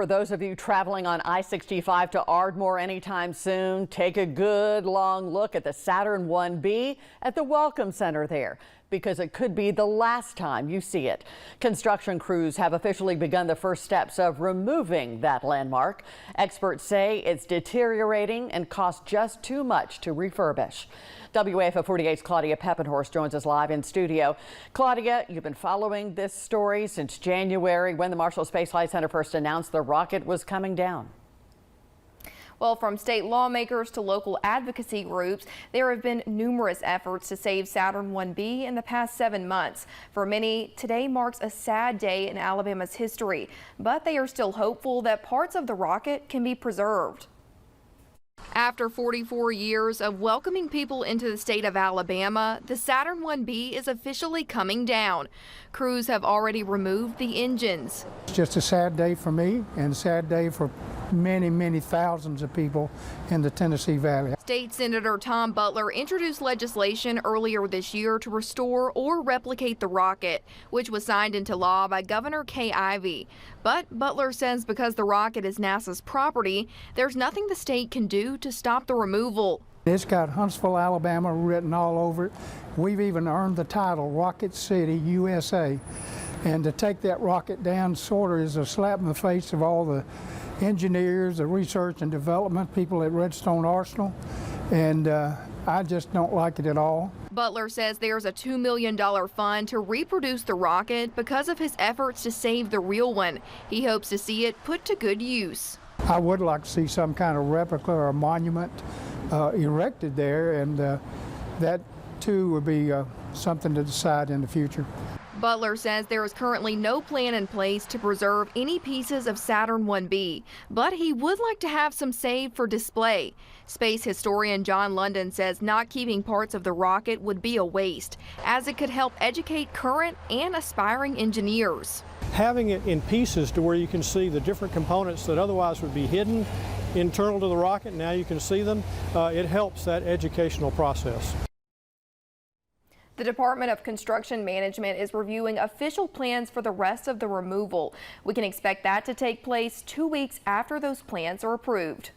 For those of you traveling on I-65 to Ardmore anytime soon, take a good long look at the Saturn 1B at the Welcome Center there, because it could be the last time you see it. Construction crews have officially begun the first steps of removing that landmark. Experts say it's deteriorating and costs just too much to refurbish. WAFF 48's Claudia Peppenhorst joins us live in studio. Claudia, you've been following this story since January when the Marshall Space Flight Center first announced the rocket was coming down. Well, from state lawmakers to local advocacy groups, there have been numerous efforts to save Saturn 1B in the past 7 months. For many, today marks a sad day in Alabama's history, but they are still hopeful that parts of the rocket can be preserved. After 44 years of welcoming people into the state of Alabama, the Saturn 1B is officially coming down. Crews have already removed the engines. It's just a sad day for me and a sad day for many thousands of people in the Tennessee Valley. State Senator Tom Butler introduced legislation earlier this year to restore or replicate the rocket, which was signed into law by Governor Kay Ivey. But Butler says because the rocket is NASA's property, there's nothing the state can do to stop the removal. It's got Huntsville, Alabama written all over it. We've even earned the title Rocket City, USA. And to take that rocket down sort of is a slap in the face of all the engineers, the research and development people at Redstone Arsenal, and I just don't like it at all. Butler says there's a $2 million fund to reproduce the rocket because of his efforts to save the real one. He hopes to see it put to good use. I would like to see some kind of replica or monument erected there, and that too would be something to decide in the future. Butler says there is currently no plan in place to preserve any pieces of Saturn 1B, but he would like to have some saved for display. Space historian John London says not keeping parts of the rocket would be a waste, as it could help educate current and aspiring engineers. Having it in pieces to where you can see the different components that otherwise would be hidden internal to the rocket, now you can see them, it helps that educational process. The Department of Construction Management is reviewing official plans for the rest of the removal. We can expect that to take place 2 weeks after those plans are approved.